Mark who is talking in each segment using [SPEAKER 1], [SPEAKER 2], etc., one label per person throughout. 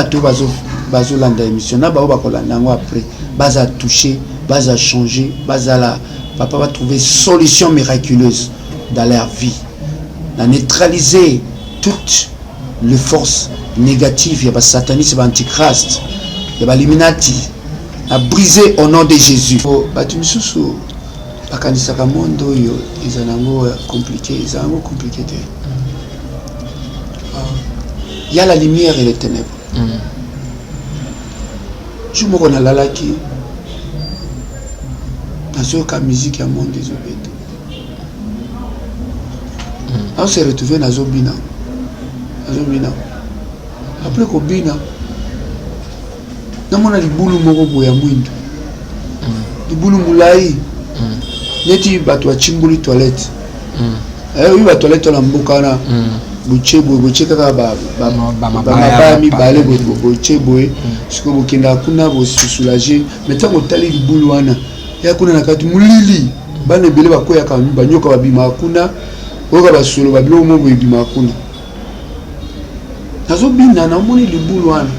[SPEAKER 1] Tout bazo landa émission na ba kolanda ngo après baza toucher baza changer baza la papa va trouver solution miraculeuse dans leur vie na neutraliser toutes les forces négatives ya ba satanisme ba antichrist ya ba illuminati a briser au nom de Jésus. Batu misusu bakanisa ka mondo yo izanango compliqué izanango compliqué. Il y a la lumière et les ténèbres. Je me connais là qui dans ce musique à monde des obédients. On s'est retrouvé dans Zobina. Après Kobina, on a dit boulou moko boya mwindu. Di boulou moulai. Neti batwa chimbuli toilette. Oui ba toilette la mboka na. Boche kaka ba mi balé boche boye. Siko bokenda kuna bo soulager. Maintenant on tali di boulou wana. Ya kuna na kati mulili. Bana ebele bakoya ka banyoka babima kuna. Oka ba solo ba bilo mo boye bima kuna. Nazo bina na moni di boulou wana.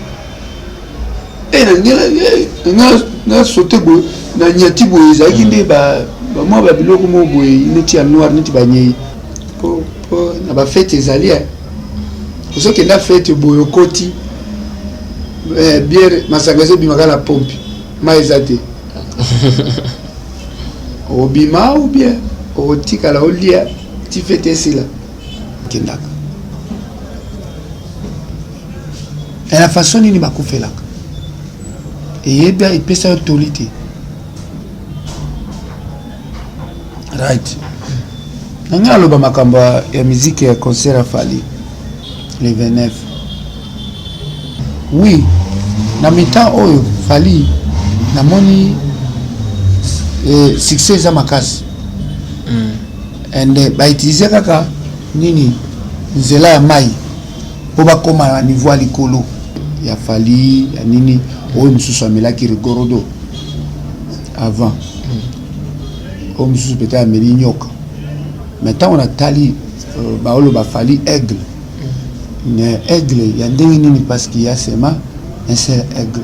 [SPEAKER 1] Na sauté boy na nyati boy ezaki nde ba moi ba biloko mo boy neti ya noir neti ba nyei po na ba fête ezali parce que la fête boy okoti bière masangase bimaka la pompe ma ezate obima ou bien otika la olia ti fête sila kendaka et la façon ni bakufelaka et bien il peut sa autorité. Right. Nanga loba makamba ya musique ya concert à Fali le 29. Oui, na mitan oyo Fali na moni succès za makasi. And ba utiliser kaka nini nzela ya mai po ba koma na niveau likolo ya Fali ya nini oyo mususu amelaki rigorodo avant oyo mususu peut-être ameli nyoka maintenant on a tali baolo bafali aigle aigle ya ndenge nini parce qu'il y a seulement un seul aigle.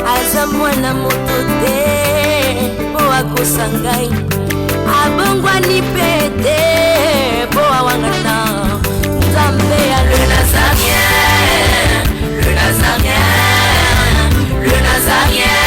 [SPEAKER 2] Aza mwana moto te po akosangai abongwa ni pete po awangana. Le Nazarien, le Nazarien, le Nazarien,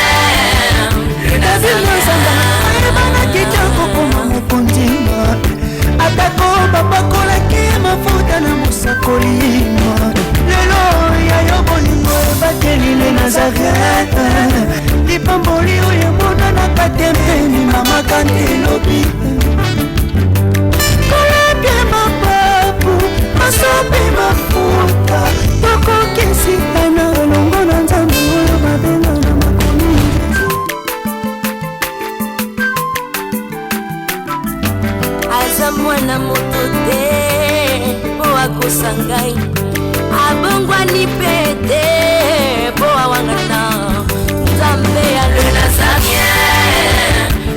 [SPEAKER 2] le mwana moto te po akosangai abongwa ni pete po awangana. Nzambe ya le Nazarien,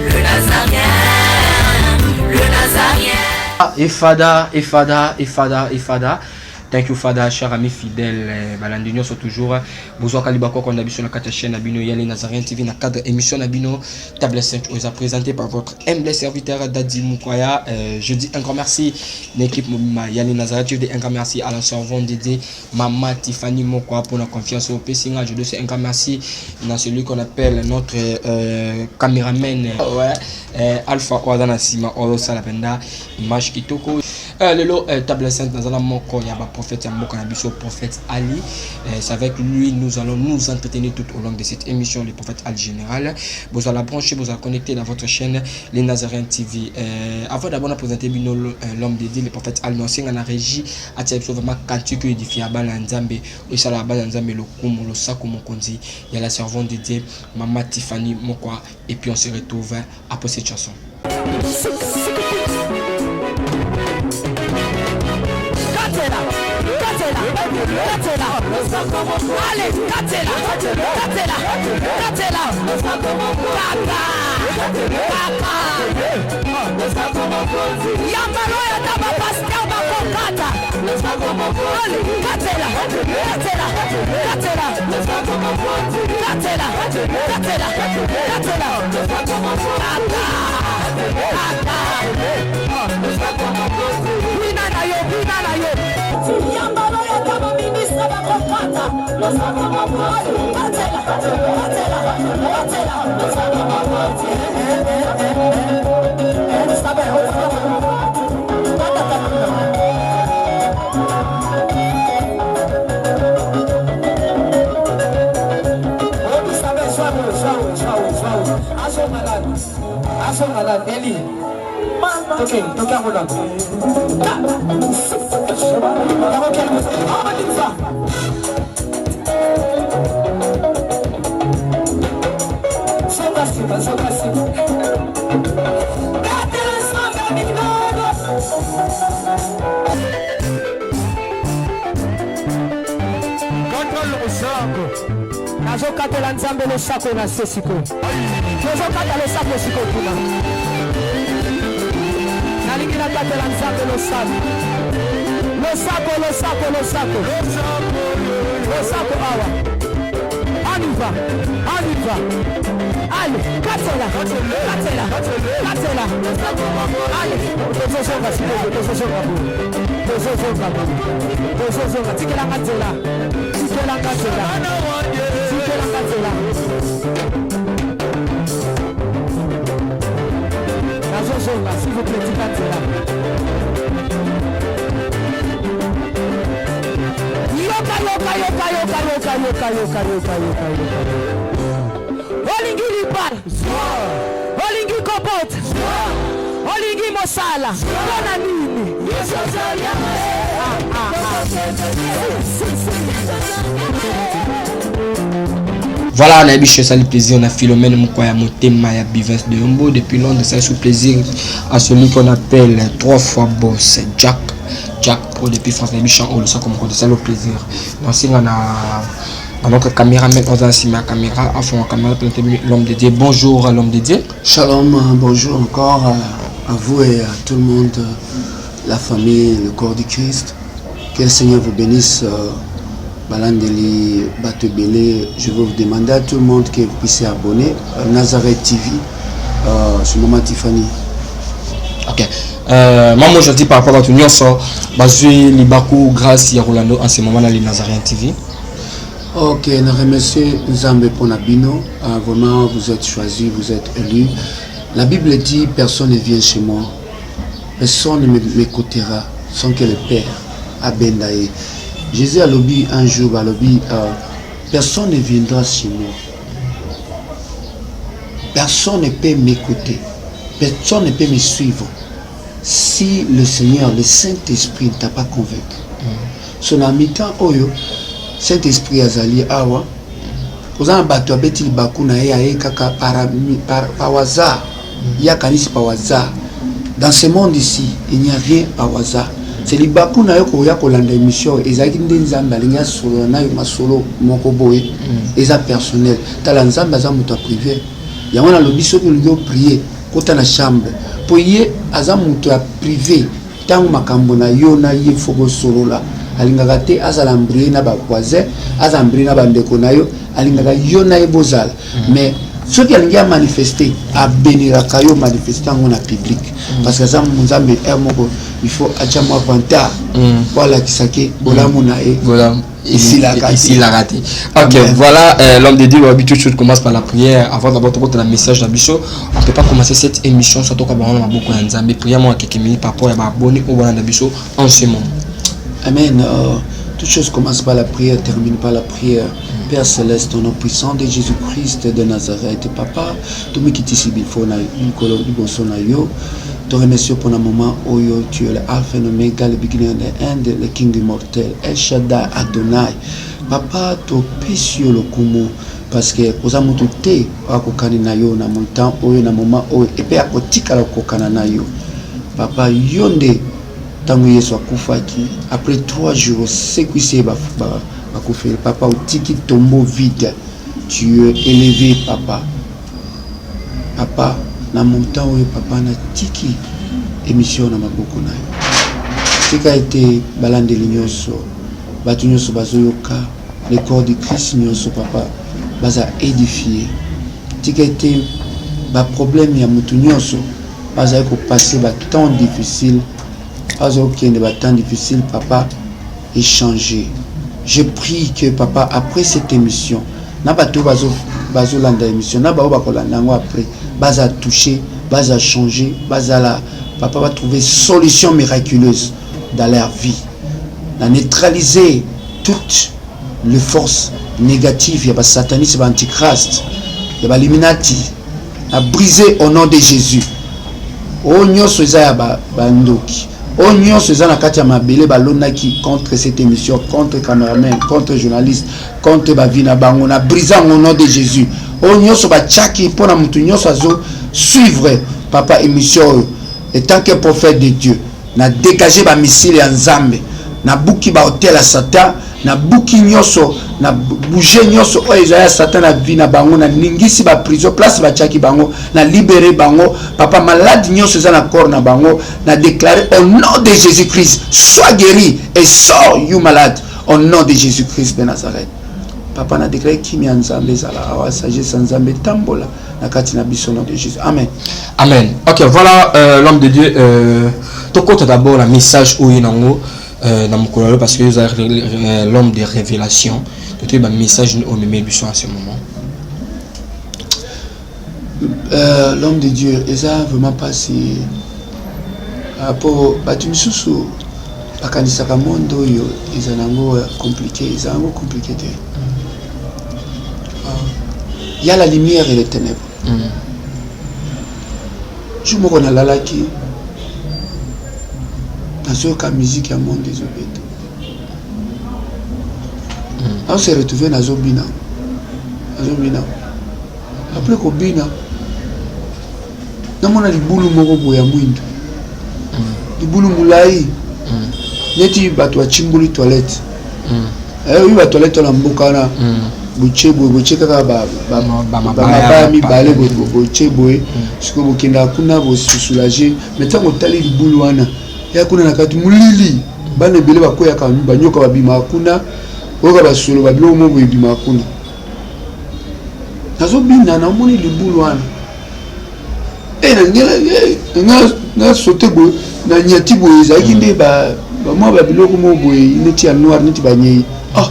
[SPEAKER 2] le Nazarien, le Nazarien.
[SPEAKER 3] Ifada. Thank you, Father, cher ami fidèle. Balandinyo sont toujours. Bonsoir, Kalibako, qu'on a vu sur la chaîne Abino Yali Nazarien TV, dans le cadre émission Abino Table 5, vous a présenté par votre humble serviteur Dadi Moukoya. Je dis un grand merci l'équipe Yali Nazarien TV, un grand merci à l'enservant dédié Maman Tiffany Moukoya pour la confiance au PC. Je dis un grand merci dans celui qu'on appelle notre caméraman Alpha Oadana Sima Oro Salapenda, Image Kitoko. Lelo Table 5 dans un moko ya ba prophète ya moko na biso prophète Ali. C'est avec lui nous allons nous entretenir tout au long de cette émission le prophète Ali général. Vous allez brancher, vous allez connecter dans votre chaîne les Nazarien TV. Avant d'abord de présenter bino l'homme de Dieu le prophète Ali Nosing en régie à tiens vraiment cantique édifié bana nzambe o sala bana nzambe le kumo lo sako mokonzi il y a la servante de Dieu Maman Tiffany Mokwa et puis on se retrouve après cette chanson.
[SPEAKER 2] Allez, Katela. Yambaro ya
[SPEAKER 4] Eli. Okay, toka ngola. Nazokatela nzambe losako na sesiko. Nazokata losako siko kuna. Nalingi nakatela nzambe losako. Losako awa. Aniva. Allez, katela. Allez, tozosonga siko, tozosonga. Tikela katela. Nazosonga, s'il vous plaît, tikatela. Yoka. Olingi lipal. Olingi kopot. Olingi mosala. Kona nini?
[SPEAKER 3] Voilà, on a eu ça le plaisir, on a Philomène Moukoya Motema ya Bivens de Yombo depuis Londres, c'est sous plaisir à celui qu'on appelle 3 fois boss Jack Pro depuis France Nabichon, on le sent comme c'est le plaisir. Donc si on a notre caméraman, on a aussi ma caméra, à fond caméra l'homme de Dieu. Bonjour à l'homme de Dieu.
[SPEAKER 1] Shalom, bonjour encore à vous et à tout le monde, la famille, le corps du Christ. Que le Seigneur vous bénisse. Balandeli Batebele, je veux vous demander à tout le monde que vous puissiez abonner à Nazareth TV sur Maman Tiffany.
[SPEAKER 3] Ok. Moi je dis par rapport à tout le monde, basé Libaku grâce à Rolando en ce moment dans les Nazareth TV.
[SPEAKER 1] Ok, nous remercions Nzambe pour Nabino. Vraiment, vous êtes choisis, vous êtes élus. La Bible dit personne ne vient chez moi, personne ne m'écoutera sans que le Père abendaye. Jésus a lobby un jour, personne ne viendra chez moi. Personne ne peut m'écouter. Personne ne peut me suivre. Si le Seigneur, le Saint-Esprit ne t'a pas convaincu. Son ami-temps, Saint-Esprit azali awa. Vous avez battu avec le bakuna et kaka par hasard. Il y a kanisi par hasard. Dans ce monde ici, il n'y a rien par hasard. C'est les bakuna ya kolanda émission ezaki ndenzamba linya solo na yo masolo moko boye eza personnel tala nzamba za muta privé ya wana lobi soki lingo prier kota na chambre po ye aza muto ya privé tangu makambo na yo na ye foko solo la alingaka te azala mbrie na ba voisin azala mbrie na bandeko na yo alingaka yo na ye bozala mais ceux qui ont manifesté à bénir kayo manifestant en public parce que ça Nzambe il faut acha moi vanta voilà qui sake bolamuna et
[SPEAKER 3] voilà ici la raté. OK, voilà l'homme de Dieu habitude commence par la prière avant d'abord de la message d'Abisso. On peut pas commencer cette émission surtout quand on a beaucoup Nzambe prière moi quelques minutes par rapport à abonné au bon d'Abisso en ce moment.
[SPEAKER 1] Amen. Toute chose commence par la prière, termine par la prière. Père Céleste, au nom puissant de Jésus-Christ de Nazareth, Papa, tout le qui t'ici bifo na Nicolas du bonson na yo. Te remercie pour un moment où tu es le Alpha et l'Oméga, le beginning and the end, le King immortel, El Shaddai Adonai. Papa, tu pécieux le kumu parce que aux amours te akokani na yo na montant où na moment où et puis akotika la kokana na yo. Papa yonde tangu Yesu akufaki après 3 jours séquissé bakufeli papa utiki tombeau vide tu es élevé papa na montant où papa na tiki émission na maboko na yo tika été balande linyoso bato nyonso bazoyoka le corps de Christ nyonso papa baza édifié tika ete baproblème ya motu nyonso bazali kopasser batemps difficile bazali kokende batemps difficile papa échanger. Je prie que papa après cette émission na bato bazolanda émission na bao bakolanda yango après baza toucher baza changer bazala papa va trouver solution miraculeuse dans leur vie na neutraliser toutes les forces négatives ya ba satanisme ba antichrist ya ba illuminati a briser au nom de Jésus. O nyonso eza ya bandoki o nyonso eza na kati ya mabele balonaki contre cette émission, contre cameraman, contre journaliste, contre bavina bango na brisant au nom de Jésus. O nyonso ba tchaki pona mutu nyonso azo suivre papa émission et tant que prophète de Dieu na dégager ba missile ya Nzambe na buki ba hôtel à Satan na buki nyonso na bouger nyonso o ezaya Satan na vie na bango na ningisi ba prison place ba tchaki bango na libérer bango papa malade nyonso za na corps na bango na déclarer au nom de Jésus-Christ sois guéri et sors you malade au nom de Jésus-Christ de Nazareth. Papa na déclaré kimia Nzambe zala awa sagesse Nzambe tambola na kati na biso nom de Jésus. Amen.
[SPEAKER 3] Amen. OK, voilà l'homme de Dieu to compte d'abord le message où il nango dans mon colère parce que vous avez l'homme de révélation. Tu as un message au même biso en ce moment.
[SPEAKER 1] L'homme de Dieu, ça vraiment passé pour batumisusu bakanisa ka mondo yo ezanango compliqué, ezango compliqué. Il y a la lumière et les ténèbres. Je me connais là qui dans ce musique à monde des obétés. On s'est retrouvé dans Zobina. Après Kobina, on a dit boulou moko boya mwindo. Di boulou moulai. Neti batwa chimbuli toilette. Oui ba toilette la mboka na. Boche kaka ba mi balé boche boye. Siko bokenda kuna bo soulager. Maintenant on tali di boulou wana. Ya kuna na kati mulili. Bana bele bakoya ka banyoka babima kuna. Oka basolo babilo mo bima kuna. Nazo bina na moni libulu wana. Na sauté bo na nyati bo ezaki nde ba mo babilo ko mo bo neti ya noir neti ba nyei. Ah,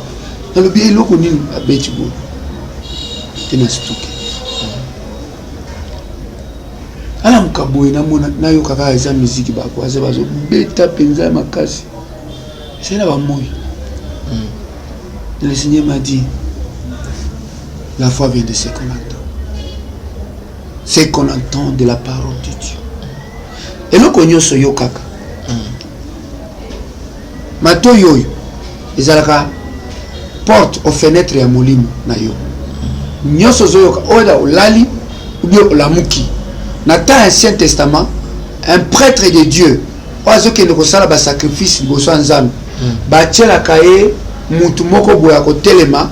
[SPEAKER 1] na lo bi eloko nini abeti bo. Tena stoke. Ala mkaboy na mona na yo kaka eza musique ba ko aza bazo beta penza makasi. C'est là ba moy. Le Seigneur m'a dit, la foi vient de ce qu'on entend. Ce qu'on entend de la parole de Dieu. Et le cognon so yo kaka. Mato yo, ezalaka porte aux fenêtres ya molimo na yo. Nyoso zo yo oda olali ou bien olamuki. Na ta Ancien Testament, un prêtre de Dieu, oazo ke ndoko sala ba sacrifice liboso nzambe. Ba tiela kaye mutu moko boya ko telema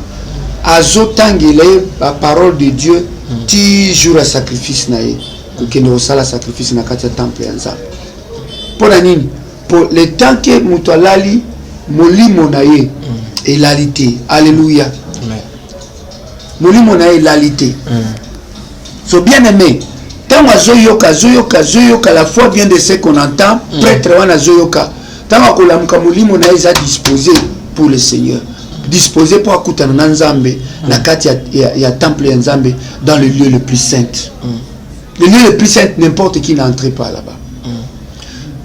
[SPEAKER 1] azotangele la parole de Dieu ti jour à sacrifice na ye kokende osala sacrifice na kati ya temple ya Nzambe pona nini pour le temps que mutu alali molimo na ye elalite. Alléluia. Molimo na ye elalite. So bien aimé tango zoyoka la foi vient de ce qu'on entend. Prêtre wana zoyoka tango kolamuka molimo na ye za disposé pour le Seigneur, disposé pour akutana na Nzambe na kati ya temple ya Nzambe dans le lieu le plus saint. Le lieu le plus saint, n'importe qui n'entre pas là-bas.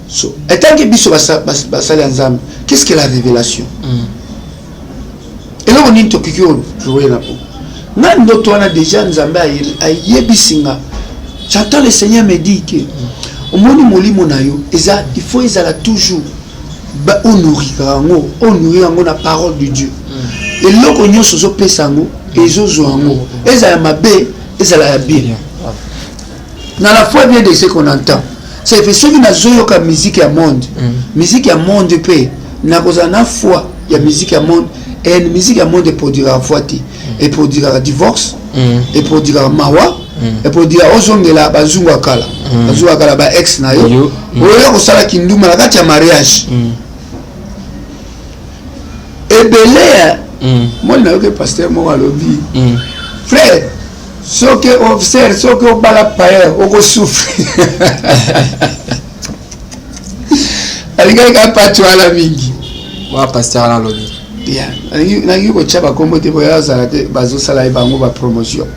[SPEAKER 1] So, étant que biso basala Nzambe, qu'est-ce que la révélation? Et là on into kikyo jouer là pour. Nando toana déjà Nzambe ayebisinga. J'entends le Seigneur me dire que au moni molimo na yo, il faut ezala toujours honorer la parole de Dieu. Et là, on a ce pesango et zozoango. Et ça m'a bé et ça l'a bien. Dans la foi bien de ce qu'on entend. C'est fait ceux qui n'a zoyo ka musique à monde. Musique à monde de paix. N'a pas na foi il y a musique à monde et une musique à monde produira foi et produira divorce et produira mawa et produira ozongela bazunga kala. Bazunga kala ba ex na yo. Oyo ko sala kinduma la kati ya mariage. Et ebele moi na que pasteur moi lobby frère ce que observe ce que bala paye oko souffre alinga ka patwa la mingi
[SPEAKER 3] wa pasteur la lobby
[SPEAKER 1] bien na ko chaba kombo te boya sala te bazo sala bango ba promotion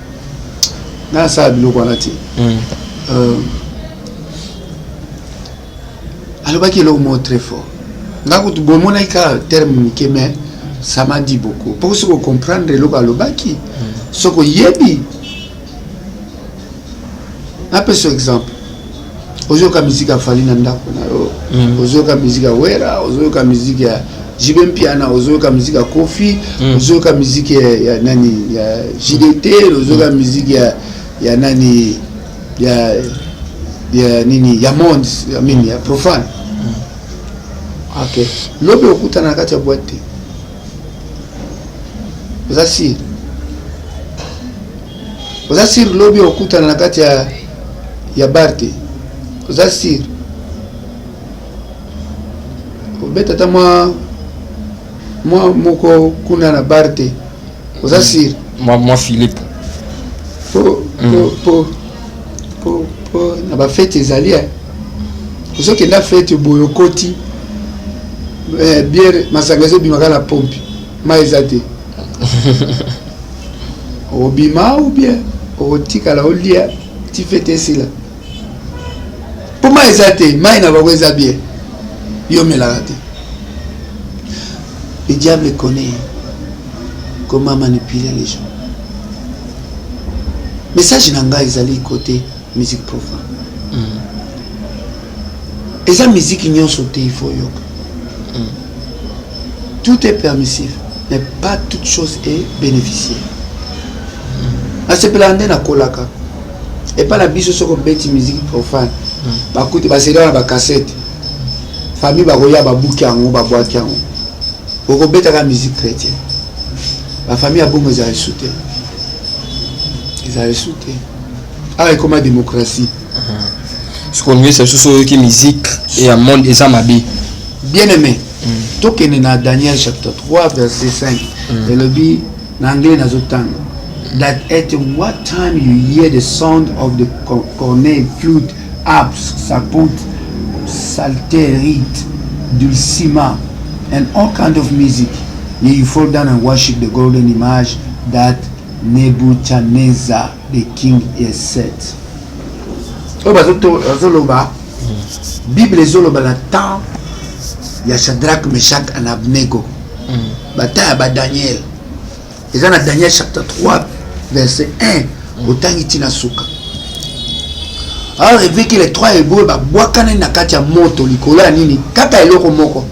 [SPEAKER 1] na sa biloko na ti alors qu'il est au mot très fort na ko bon mon ka terme que mais ça m'a dit beaucoup pour ce qu'on comprendre le balobaki ce que yebi un peu ce exemple ozoka musique a fali na ndako na yo ozoka musique a wera ozoka musique ya jibem piana ozoka musique a kofi ozoka musique ya nani ya JDT ozoka musique ya nani ya nini ya monde ya mini ya profane ok lobe okuta na kati ya boîte osasir lobe okuta na kati ya barte osasir obeta ta mwa moko kuna na barte osasir
[SPEAKER 3] moi Philippe
[SPEAKER 1] po na ba fête ezali osoki na fête boyo koti bière masanga bimaka na pompe ma ezate obima ou bien otikala olia ti fête esila po ma ezate mai na bango eza bien yo melaka te. Le diable connaît comment manipuler les gens. Message nanga ezali côté musique profane. Et ça musique nyonso te il faut yoka. Tout est permissif, mais pas toute chose est bénéficiaire. A se plander na kolaka. Et pas la biso soko beti musique profane. Ba koute ba sera ba cassette. Famille ba roya ba bouki yango ba boîte yango. Oko beta la musique chrétienne. La famille a bongo za sauter. Ils avaient sauté. Ah, et comme la démocratie.
[SPEAKER 3] Ce qu'on veut, c'est surtout que musique et un monde et ça m'a dit.
[SPEAKER 1] Bien aimé. Tout est dans Daniel chapitre 3, verset 5. Et le dit, en anglais, dans that at what time you hear the sound of the cornet, flute, harps, saput, psalterite, dulcimer, and all kind of music, you fall down and worship the golden image that Nebuchadnezzar the king is set. Bible ezoloba la temps ya Shadrach, Meshach and Abnego. Bataille ba Daniel. Et dans Daniel chapitre 3 verset 1 otangi tina suka. Alors il veut que les trois hébreux ba boakana na kati ya moto likolo ya nini kaka eloko moko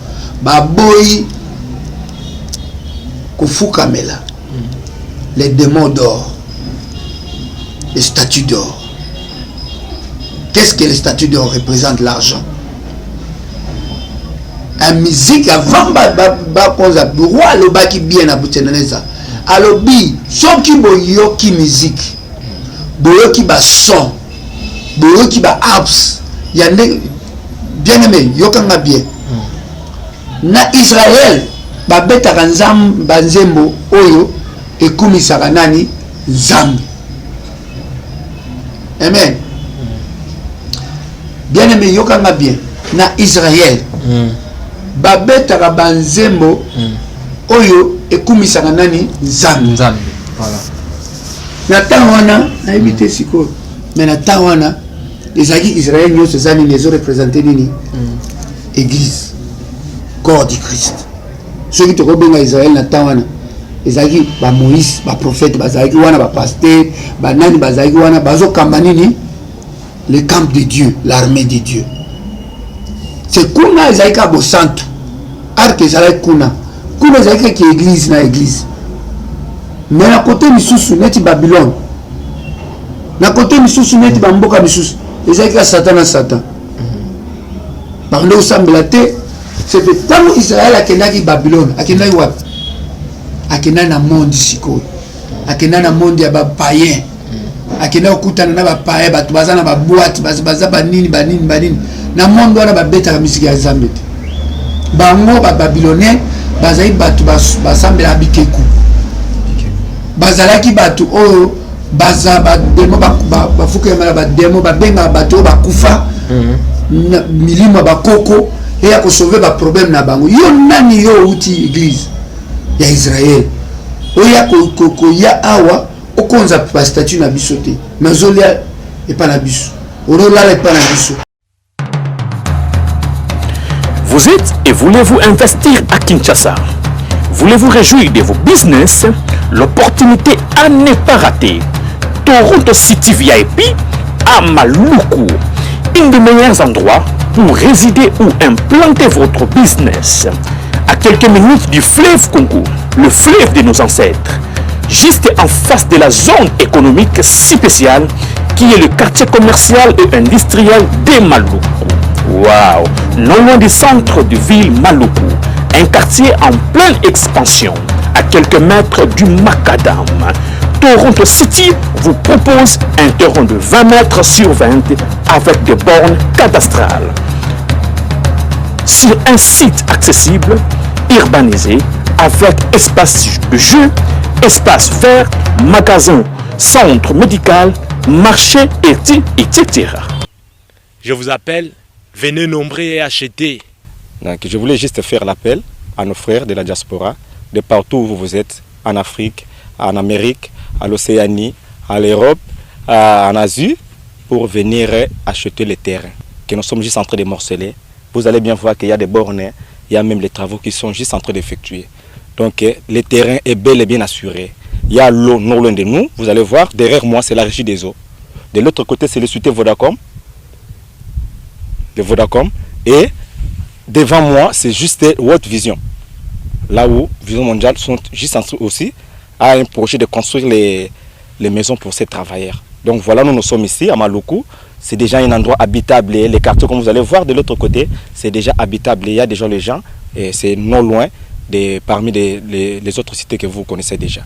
[SPEAKER 1] ba boyi kufukamela. Les démons d'or, les statues d'or. Qu'est-ce que les statues d'or représentent? L'argent. La musique avant le roi le baki bien à Boutenaneza. Alors bi, son qui boyo qui musique, boyo qui ba son, boyo qui ba harps. Il y a bien aimé, yokanga bien. Na Israël, ba beta kanzam banzembo oyo. Et comme Saranani, Zam. Amen. Bien aimé, yokanga bien. Na Israël. Babeta Rabanzembo. Oyo, et comme Saranani, Zam.
[SPEAKER 3] Zam. Voilà.
[SPEAKER 1] Na tawana, na évité siko. Mais na tawana, les aguis israéliens, nous, ces amis, les ont représentés nini. Église. Corps du Christ. Ceux qui te rebenga Israël, na tawana. Ezaki ba Moïse ba prophète bazaki wana ba pasteur ba nani bazaki wana bazo kambanini le camp de Dieu, l'armée de Dieu. C'est kuna ezaki bo santo arke ezaki kuna ezaki ki église na église. Mais na côté misusu neti Babylone, na côté misusu neti bamboka misusu ezaki Satan. Par le sambela te c'est que tant Israël akendaki Babylone akendaki wapi akenda na monde sikoyo akenda na monde ya ba païen akenda okutana na ba païen bato baza na ba boîte baza banini na monde wana ba beta musique ya Nzambe bango ba babylonien bazali bato basambela bikeku bazalaki bato oyo baza bademo bafukemela bademo babenga bato bakufa milimo bakoko eya kosauve baproblème na bango. Yo nani yo uti église ya Israël oya koya awa okonza pa statut na biso te nazolia epa na biso orolala epa na biso.
[SPEAKER 5] Vous êtes et voulez-vous investir à Kinshasa? Voulez-vous réjouir de vos business? L'opportunité à ne pas rater. Toronto City VIP à Maluku, un des meilleurs endroits pour résider ou implanter votre business. À quelques minutes du fleuve Congo, le fleuve de nos ancêtres, juste en face de la zone économique spéciale qui est le quartier commercial et industriel de Maluku. Waouh! Non loin du centre de ville Maluku, un quartier en pleine expansion, à quelques mètres du Macadam. Toronto City vous propose un terrain de 20 mètres sur 20 avec des bornes cadastrales. Sur un site accessible, urbanisé, avec espace de jeu, espace vert, magasin, centre médical, marché, etc.
[SPEAKER 6] Je vous appelle, venez nombrer et acheter.
[SPEAKER 7] Donc, je voulais juste faire l'appel à nos frères de la diaspora, de partout où vous êtes, en Afrique, en Amérique, à l'Océanie, à l'Europe, en Asie, pour venir acheter les terrains que nous sommes juste en train de morceler. Vous allez bien voir qu'il y a des bornes, il y a même les travaux qui sont juste en train d'effectuer. Donc le terrain est bel et bien assuré. Il y a l'eau non loin de nous, vous allez voir, derrière moi c'est la régie des eaux. De l'autre côté c'est le société Vodacom. Et devant moi c'est juste World Vision. Là où Vision Mondiale sont juste en train aussi à un projet de construire les maisons pour ces travailleurs. Donc voilà, nous sommes ici à Maluku. C'est déjà un endroit habitable. Et les quartiers, comme vous allez voir de l'autre côté, c'est déjà habitable. Il y a déjà les gens et c'est non loin parmi les autres cités que vous connaissez déjà.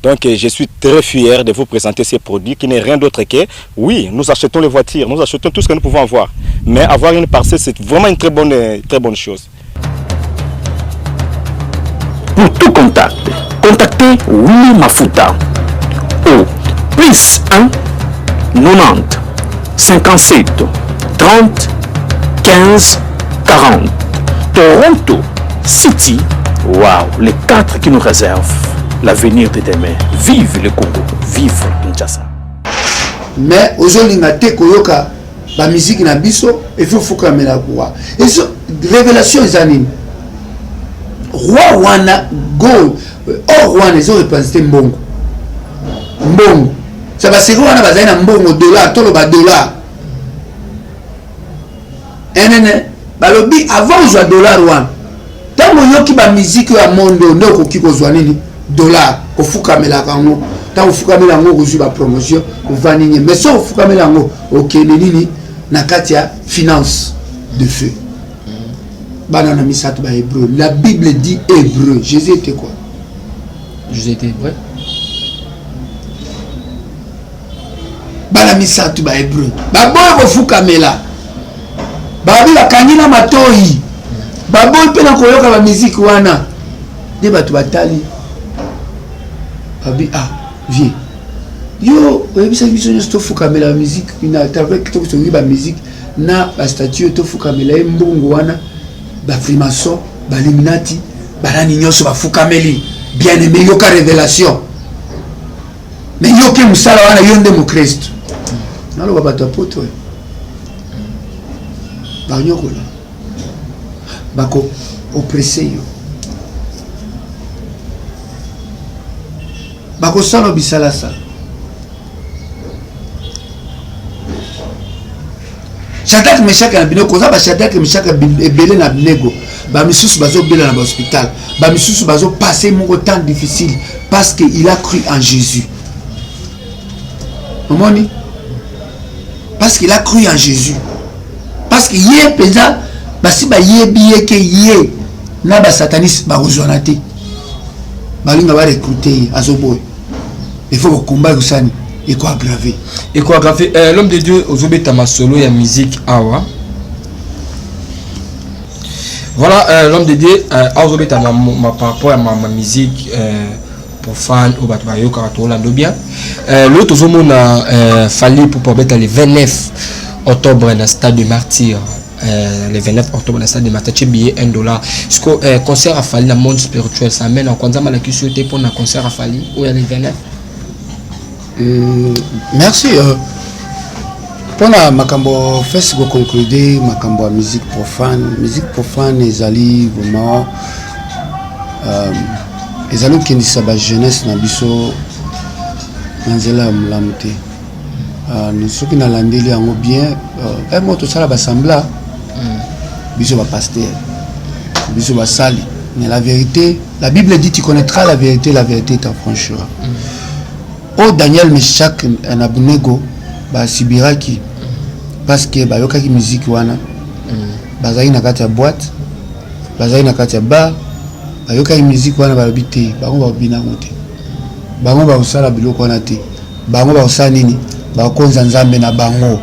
[SPEAKER 7] Donc je suis très fier de vous présenter ces produits qui n'est rien d'autre que, oui, nous achetons les voitures, nous achetons tout ce que nous pouvons avoir. Mais avoir une parcelle, c'est vraiment une très bonne chose.
[SPEAKER 5] Pour tout contact, contactez Willy Mafuta au +1 90 57 30 15 40. Toronto City, waouh, les 4 qui nous réservent l'avenir de demain. Vive le Congo, vive Kinshasa.
[SPEAKER 1] Mais aujourd'hui, on a été koyoka la musique na biso et faut fuka mela kwa. Et ce révélation les années. Roi wana go or wana ils ont représenté mbongo. Mbongo. Ça va se wana bazali na mbongo dollar tolo ba dollar. Enene balobi avant jouer dollar wana. Tango yoki ba musique ya mondo ndoko kiko zwa nini dollar ko fuka mela kango. Tango fuka mela ngo ko ba promotion ko vanini mais so fuka mela ngo okene nini na kati ya finance de feu. Banana misatu ba hébreu. La Bible dit hébreu. Jésus était quoi?
[SPEAKER 3] Jésus était hébreu.
[SPEAKER 1] Banana misatu ba hébreu. Ba boy ko fuka mela. Ba bi la kanina matoi. Ba boy pe na koyoka ba musique wana. De batu batali. Ba bi viens. Yo, oyebisa biso nyo fuka mela ba musique ina avec to so ba musique na ba statue to fuka mela mbongo wana. Ba Freemason, ba Illuminati, ba nani nyoso ba fukameli bien aimé yoka révélation. Mais yoke musala wana yonde mu Christ. Nalo ba bato apotre. Ba nyokola. Ba ko oppressé yo. Ba ko sala bisala sa. Shadrach Meshach na Abednego koza ba Shadrach Meshach ebele na Abednego ba misusu bazo bela na hospital ba misusu bazo passer mon temps difficile parce que il a cru en Jésus. Momoni parce qu'il a cru en Jésus. Parce que yé peza basi ba yebi ke yé na ba sataniste ba ozonate ba linga ba recruter azoboy. Il faut combattre usani. Et quoi aggraver?
[SPEAKER 3] Et quoi aggraver? L'homme de Dieu, Ozobeta Masolo, il y a musique Awa. Voilà, l'homme de Dieu, par rapport à ma musique profane, au Batbayo, Karatola, bien. L'autre zoom a fallu pour permettre le 29 octobre dans le stade de Martyr. Le 29 octobre dans le stade de Martyr, tu billet $1. Ce que concert a fallu dans le monde spirituel, ça amène en compte la question pour un concert a fallu, où il y a le 29.
[SPEAKER 1] Merci. Pour la Macambo, fait conclure Macambo musique profane, ils allaient vraiment. Ils allaient qui disent la jeunesse na biso, Manzela Mulamote. Nous ceux qui n'ont l'andeli en bien, moi tout ça la basambla, biso va pasteur, biso va sali. Mais la vérité, la Bible dit tu connaîtras la vérité t'affranchira. Oh Daniel Meshach en Abnego, ba Sibiraki. Parce que bayoka ki musique wana bazali na kati ya boîte bazali na kati ya bar bayoka ki musique wana balobi te bango ba bina ngote bango ba usala biloko wana te bango ba usala nini ba konza nzambe na bango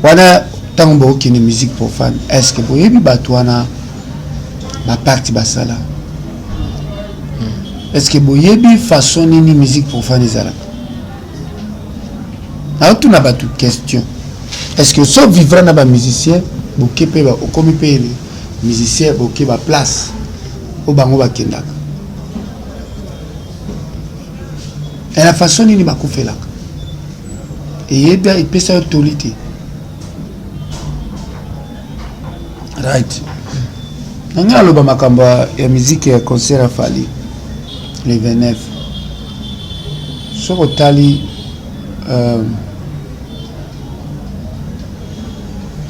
[SPEAKER 1] wana tango ba okini musique profane. Est-ce que boyebi bato wana ba parti basala est-ce que boyebi façon nini musique profane ezala na tout na batu question. Est-ce que sauf vivre dans les musiciens, comme les musiciens, ils ont place au bango ba kendaka. Et la façon dont ils ont fait là. Et il peut ça autorité. Right. On a le bamakamba et musique et concert à Fali le 29. Sur le tali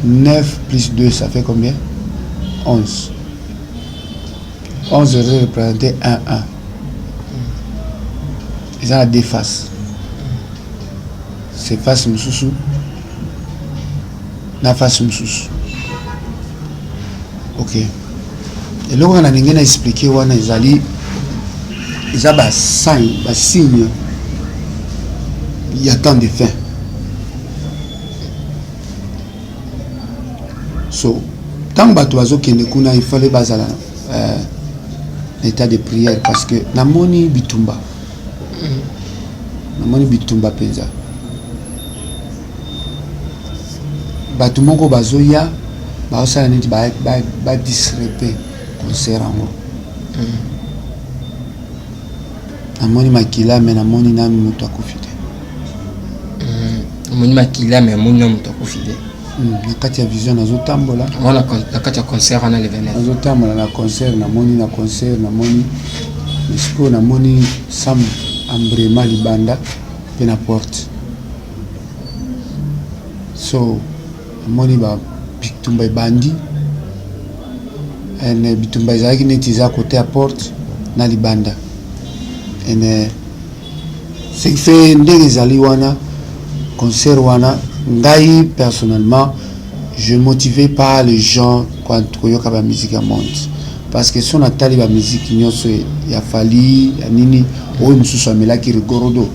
[SPEAKER 1] 9 plus 2, ça fait combien? 11. 11 représentait 1, 1. Ils ont deux faces. C'est face Moussoussou. La face Moussoussou. Ok. Et là, on a expliqué, on a dit, ils ont un signe. Il y a tant de fin. So, tant que oiseaux qui ne connaissent pas, il fallait baser l'état de prière parce que namoni bitumba penza batu moko bazoya baosala neti ba disrespect concert yango namoni makila me namoni nami moto akufi te
[SPEAKER 3] namoni makila me namoni nami moto akufi te.
[SPEAKER 1] Na kati ya vision nazotambola
[SPEAKER 3] wana na kati ya concert wana le 29
[SPEAKER 1] nazotambola na concert namoni misiko namoni Sam Ambrema libanda pe na porte so namoni ba bitumba ebandi ene bitumba ezalaki neti eza kote ya porte na libanda ene ce qui fait ndenge ezali wana concert wana. Ngai, personnellement, je motivais pas les gens quand il y a la musique à monde. Parce que si on a la musique, il y a fallu, il y a nini, ou il y a qui rigorodo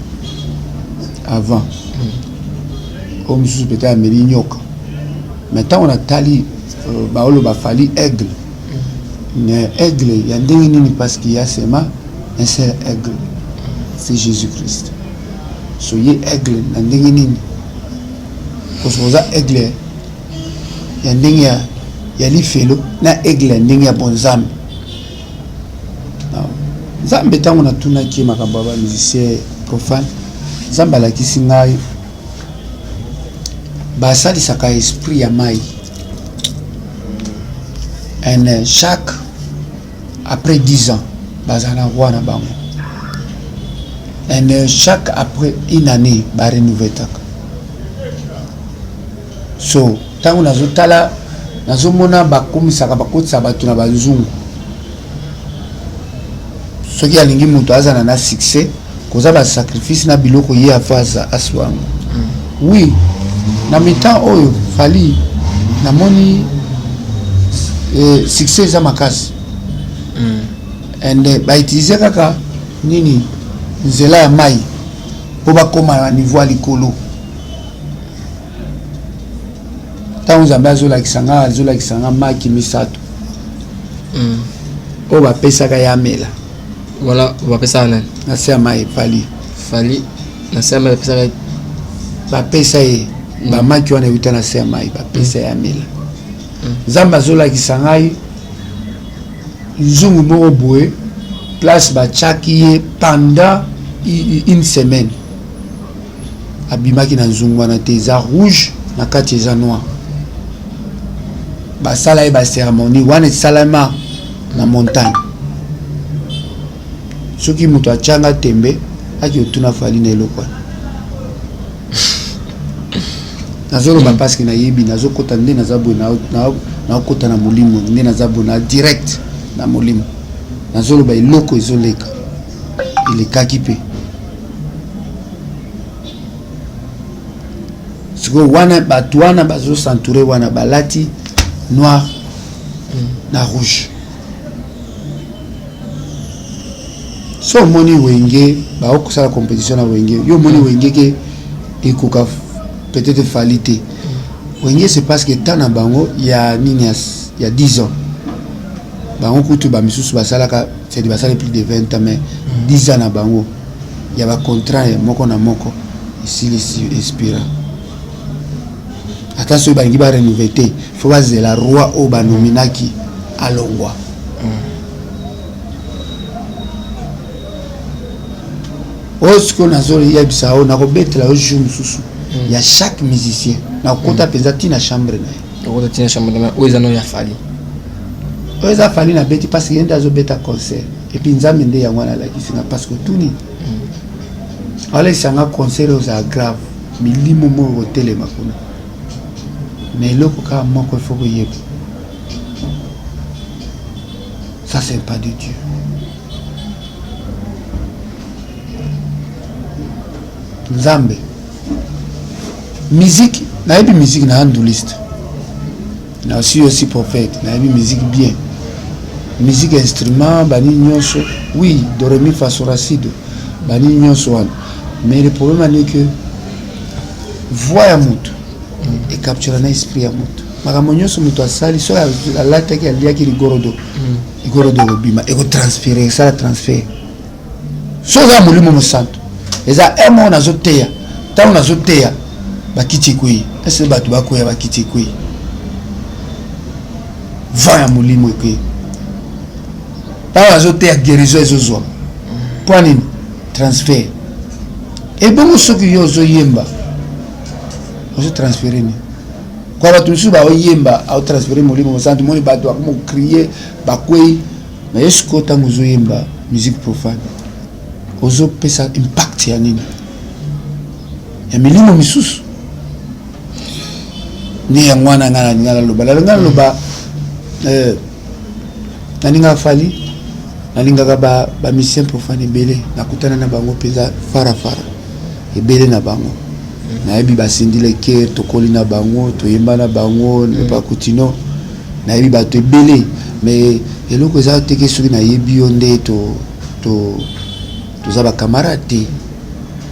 [SPEAKER 1] avant. Ou il y a Mélignoc. Maintenant, on a tali, il y a fallu aigle. Aigle, il y a des nini parce qu'il y a seulement un seul aigle. C'est Jésus-Christ. Soyez aigle, il y a des nini. Parce que vous avez aigle, il y a l'ifelo, na aigle, il y a bon zam. Zambe tango na tuna ki makababa musicien profane. Zamba la kisingai. Ba sali saka esprit ya mai. Et chaque après 10 ans, bazana roi na bango. Et chaque après une année, ba renouveler tak. So tango nazotala nazomona bakomisaka bakotisa bato na bazungu soki alingi moto azana na succès koza ba sacrifice na biloko ye afaza aswango oui na mitan oyo fali namoni succès za makasi and bautilize kaka nini nzela ya mai po bakoma na niveau ya likolo. Tant que Zambia Zola Kisanga, Zola Kisanga, Maki Misato. oyo bapesaka ya amela
[SPEAKER 3] voilà bapesa nani
[SPEAKER 1] na se ya mai
[SPEAKER 3] fali na se ya mai
[SPEAKER 1] bapesa ye bamaki wana euta na se ya mai bapesa ya amela nzambe azolakisa ngai nzungu moko boye place batiaki ye pendant une semaine abimaki na nzungu wana te eza rouge na kati eza noir basala ye bacérémonie wana esalama na montagne soki moto atianga tembe aki otuna fali na eloko wana nazoloba parceke nayebi nazokota nde naza boye naokota na molimo nde naza boye na direct na molimo nazoloba eloko ezoleka elekaki mpe sikoyo wana bato wana bazocentoure wana balati noir na rouge so omoni wenge baokosala compétition na wenge yo omoni wenge ke ekoka peut-être fali te wenge c'est parce que temps na bango ya nini ya 10 ans bango kutu bamisusu basalaka c'est basala plus de 20 ans mais 10 ans na bango ya bacontrat ya moko na moko esili expira ata soki balingi barenouve te fo bazela roi oyo banominaki alongwa oyo sikoyo nazoyebisa oyo nakobetela yo jour mosusu ya chaque musicien nakokota mpenza ntina chambre na ye
[SPEAKER 3] oyo eza no ya fali
[SPEAKER 1] oyo eza fali na beti parce ye nde azobeta concert epuis nzambe nde yango wana alakisinga parce que tuni alakisanga concert oyo ozala grave milimo moko kotelema kuna mais eloko kaka moko il faut koyeba ça c'est pas de Dieu nzambe musique nayebi musique na handuliste na suis aussi prophète nayebi musique bien musique instrument bani nyonso oui do re mi fa sol la si do bani nyonso wana mais le problème est que voix ya moto et capture na esprit ya moto makambo nyonso moto asali so alataki aliaki ligorodo bima eko transférer ça transfert so za molimo mosanto eza emo nazoteya tango nazoteya bakiti ekweyi ese bato bakoya bakiti ekweyi va ya molimo ekweyi tango nazoteya guérison ezozwa mpo nini transfert ebongo soki yo ozoyemba ozotransfere ni kwa bato misusu baoyemba aotransfere molimo mosantu moni bato bakoma kokrie bakwei na ye sikoyo ntango ozoyemba musique profane ozopesa impact ya nini ya milimo misusu nde yango wana nga nalinga naloba nalingaka fali nalingaka bamisien profane ebele nakutana na bango mpenza farafara ebele na bango nayebi basindile ke tokoli na bango toyemba na bango bakutino nayebi bato ebele mais eloko eza teke soki nayebi yo nde toza bacamarade te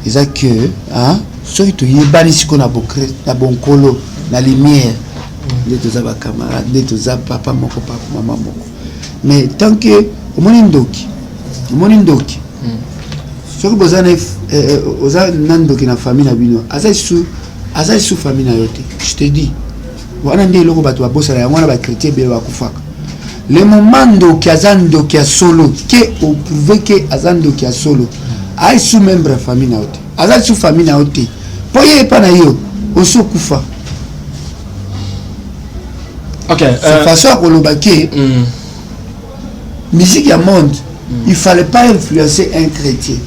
[SPEAKER 1] eza que soki toyebani siko na bonkolo na lumière nde toza bacamarade nde toza papa moko papa mama moko mais tant que omoni ndoki soki boza oza na ndoki na famille na bino aza isu famille na yo te je te dis wana nde eloko bato babosala yango wana bachrétien ebele bakufaka le moment ndoki aza ndoki ya solo ke oprouve ke aza ndoki ya solo aisu membre ya famille na yo te aza isu famille na yo te mpo ye epa na yo osokufa c'est façon ya koloba ke musique ya monde il fallait pas influencer un chrétien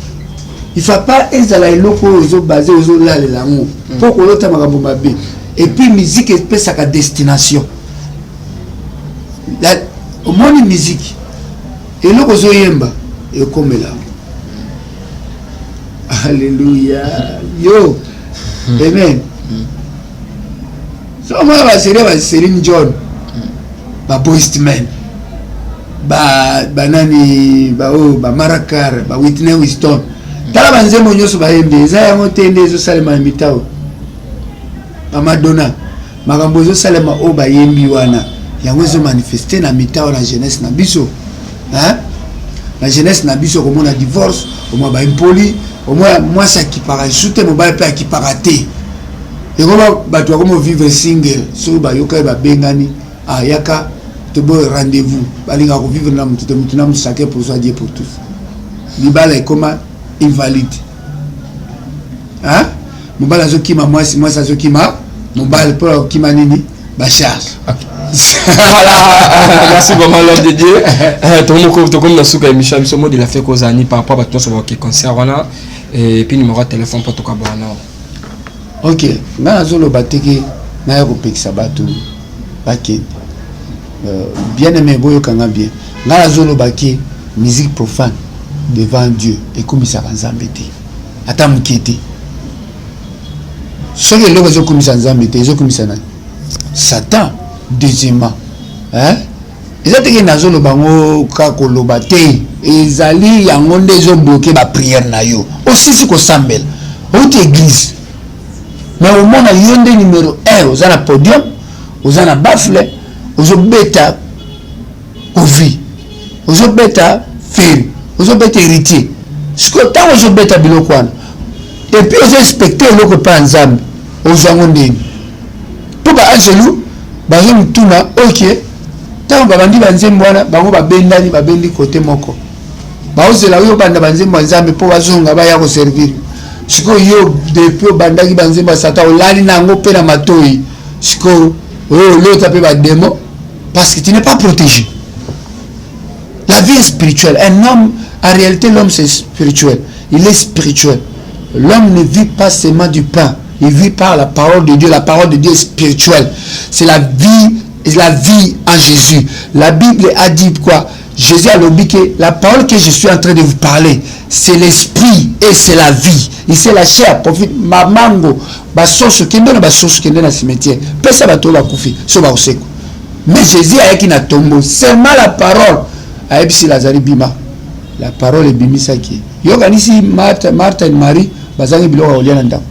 [SPEAKER 1] il faut pas ezala eloko oyo ezobase ozolalela yango mpo kolota makambo mabe et puis musique epesaka destination omoni musique eloko ozoyemba ekomela alléluia yo amen so omona baserie baceline john baboystman banani bamarakar bawhitney houston tala banzembo nyonso bayembi eza yango te nde ezosalema na mitao bamadonna makambo ezosalema oyo bayembi wana yango ezo manifester na mitao na jeunesse na biso hein la jeunesse na biso comme on a divorce au moins ba impoli au moins moi ça qui paraît shooter mobile pa qui paraté et comment vivre single so ba yoka ba bengani yaka te bo rendez-vous balinga ko vivre na mutu na chacun pour soi Dieu pour tous libala est comme invalide hein mobile azokima moi ça zokima mobile pour kima nini ba charge.
[SPEAKER 3] Voilà, merci vraiment l'homme de Dieu. Tout le monde comme dans ce émission, ce mot de la fait cause ani par rapport à tout ce qui concerne et puis numéro de téléphone pour tout cabana.
[SPEAKER 1] Ok, na zolo bateke na yako pekisa bato baké bien aimé boyo kanga bien. Na zolo baké musique profane devant Dieu et comme ça nzambe te. Ata mukete. Ce que l'homme zo comme ça nzambe te, zo comme ça na Satan. Deuxièmement, hein? Ils ont dit que bango kako lobate ezali yango ndezo bloquer ba prière na yo. Aussi si ko sambel. Au église. Mais au monde yonde numéro 1, aux ana podium, aux ana bafle, aux beta ovi. Aux beta fer, aux beta héritier. Ce que tant aux beta bilokwana. Et puis aux inspecter loko pa nzambe. Aux angonde. Pour ba angelou bazo mutuna ok tant babandi banzembo wana bango babendani babendi côté moko baozela yo banda banzembo nzambe po bazonga baya ko servir siko yo depuis bandaki banzembo sata olali nango pe na matoi siko l'autre pe ba démon parce que tu n'es pas protégé. La vie est spirituelle. Un homme, en réalité l'homme c'est spirituel, il est spirituel. L'homme ne vit pas seulement du pain. Il vit par la parole de Dieu. La parole de Dieu est spirituelle. C'est la vie en Jésus. La Bible a dit quoi? Jésus a dit que la parole que je suis en train de vous parler, c'est l'esprit et c'est la vie. Et c'est la chair. Profite mamango. Basoso kende na basoso kende na cimetière. Pesa bato ba kufi. So ba oseko. Mais Jésus a qui na tombo. Seulement la parole. A ebisi Lazare bima. La parole est bimisa qui. Yo kanisi Martha et Marie bazangi biloko olia na ndako.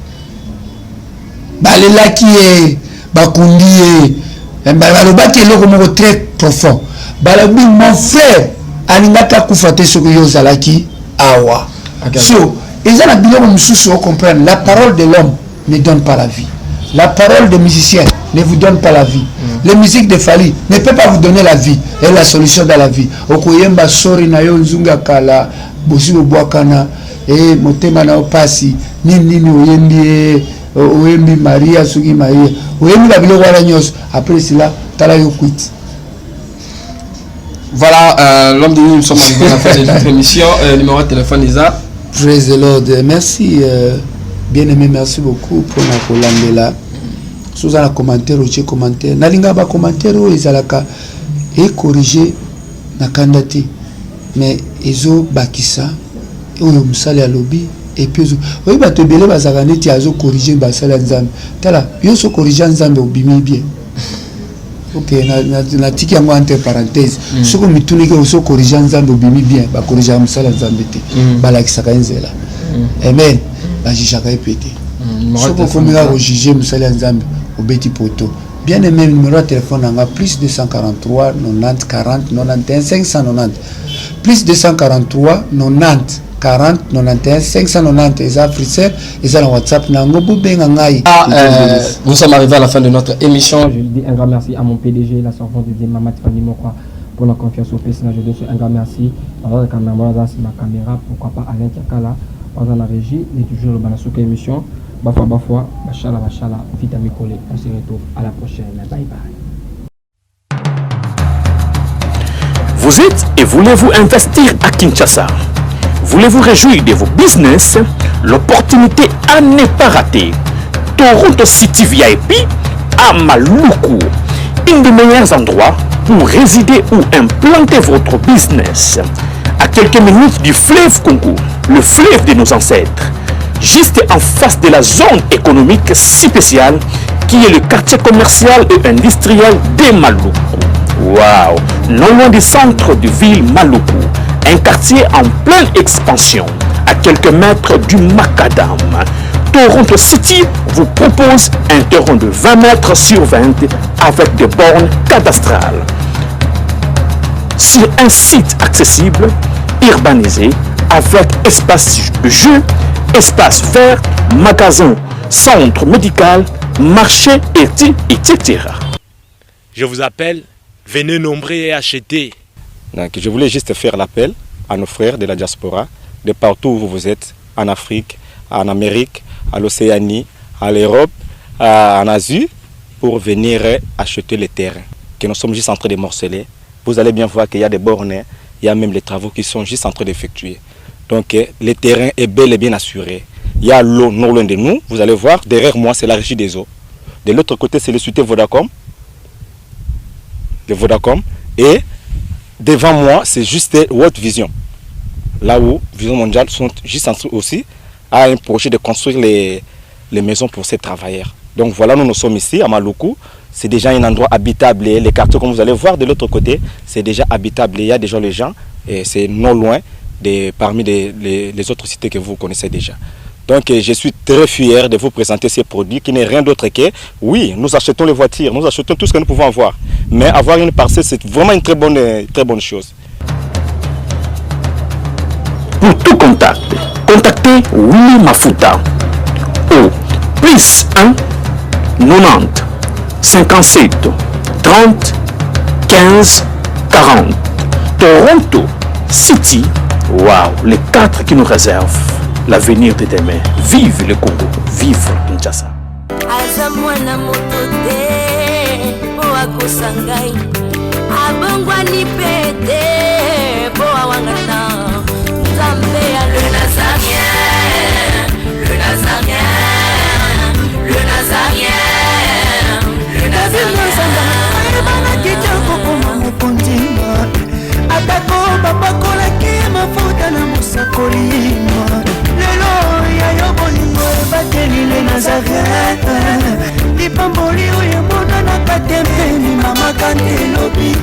[SPEAKER 1] Balela qui est bakundi et balobaki eloko moko très profond. Balabi mon frère alingaka kufate soko yo zalaki awa. So, ils ont la biloko mususu comprendre. La parole de l'homme ne donne pas la vie. La parole des musiciens ne vous donne pas la vie. Les musiques de Fali ne peut pas vous donner la vie et la solution dans la vie. Okoyemba sori na yo nzunga kala bosi obwakana et motema na opasi nini oyembi Maria sugi Maria oyembi la biloko wana nyos après cela tala yo quit.
[SPEAKER 3] Voilà, l'homme de nous sommes arrivés à la fin de notre émission. Numéro de téléphone Isa.
[SPEAKER 1] Praise the Lord. Merci, bien aimé, merci beaucoup pour la Colandela. Sous un commentaire ou chez commentaire. Nalinga ba commentaire ou ezalaka et corriger na kandati. Mais ezo bakisa oyo musali alobi et puis oyo ba te belé bazakane ti azo corriger basala nzambe. Tala yo so corriger nzambe obimi bien. Ok, na tiki yango entre parenthèse. Soko mituni ke so corriger nzambe obimi bien, ba corriger musala nzambe te. Balakisaka nzela. Amen. Ba jishaka epete. Soko komira ko juger musala nzambe obeti poto. Bien aimé, numéro de téléphone anga plus 243 90 40 91 590. Plus 243 90 40 91 590. Eza Frisser, eza na WhatsApp nango bubenga ngai.
[SPEAKER 3] Nous sommes arrivés à la fin de notre émission. Je dis un grand merci à mon PDG, la servante de Dieu, Maman Tiffany Mokwa, pour la confiance au personnage. Je dis un grand merci à la caméra, pourquoi pas Alain Kiakala, pendant la régie, et toujours le Banasuka émission. Bafwa, Bachala, Vitamine Collé. On se retrouve à la prochaine. Bye bye.
[SPEAKER 5] Vous êtes et voulez-vous investir à Kinshasa? Voulez-vous réjouir de vos business? L'opportunité à ne pas rater. Toronto City VIP à Maluku. Un des meilleurs endroits pour résider ou implanter votre business. À quelques minutes du fleuve Congo, le fleuve de nos ancêtres. Juste en face de la zone économique spéciale qui est le quartier commercial et industriel de Maluku. Waouh! Non loin du centre de ville Maluku, un quartier en pleine expansion, à quelques mètres du Macadam. Toronto City vous propose un terrain de 20 mètres sur 20 avec des bornes cadastrales. Sur un site accessible, urbanisé, avec espace de jeu, espace vert, magasin, centre médical, marché, etc.
[SPEAKER 6] Je vous appelle, venez nombrer et acheter.
[SPEAKER 7] Donc, je voulais juste faire l'appel à nos frères de la diaspora, de partout où vous êtes, en Afrique, en Amérique, à l'Océanie, à l'Europe, en Asie, pour venir acheter les terrains que nous sommes juste en train de morceler. Vous allez bien voir qu'il y a des bornes, il y a même les travaux qui sont juste en train d'effectuer. Donc le terrain est bel et bien assuré. Il y a l'eau non loin de nous, vous allez voir, derrière moi c'est la régie des eaux. De l'autre côté c'est le société Vodacom. De Vodacom. Et devant moi c'est juste World Vision. Là où Vision Mondiale sont juste en train aussi à un projet de construire les maisons pour ces travailleurs. Donc voilà, nous sommes ici à Maluku. C'est déjà un endroit habitable. Les quartiers, comme vous allez voir de l'autre côté, c'est déjà habitable. Il y a déjà les gens et c'est non loin parmi les autres cités que vous connaissez déjà. Donc je suis très fier de vous présenter ces produits qui n'est rien d'autre que, oui, nous achetons les voitures, nous achetons tout ce que nous pouvons avoir. Mais avoir une parcelle, c'est vraiment une très bonne chose.
[SPEAKER 5] Pour tout contact, contactez Willy Mafuta au plus 1 90 57 30 15 40. Toronto City, waouh, les 4 qui nous réservent l'avenir de demain. Vive le Congo, vive Kinshasa.
[SPEAKER 2] Azamwana motote boa kosangai abongwani pete boa wangana Nzambe ya le Nazarien, le Nazarien, le Nazarien, le Nazarien.
[SPEAKER 8] Bana kitoko koma mukundima atako babakola ki mafuta na musakolima lelo ya yobolingo bateli le Nazareth lipamboli oyo mona na katempeni mama kandelobi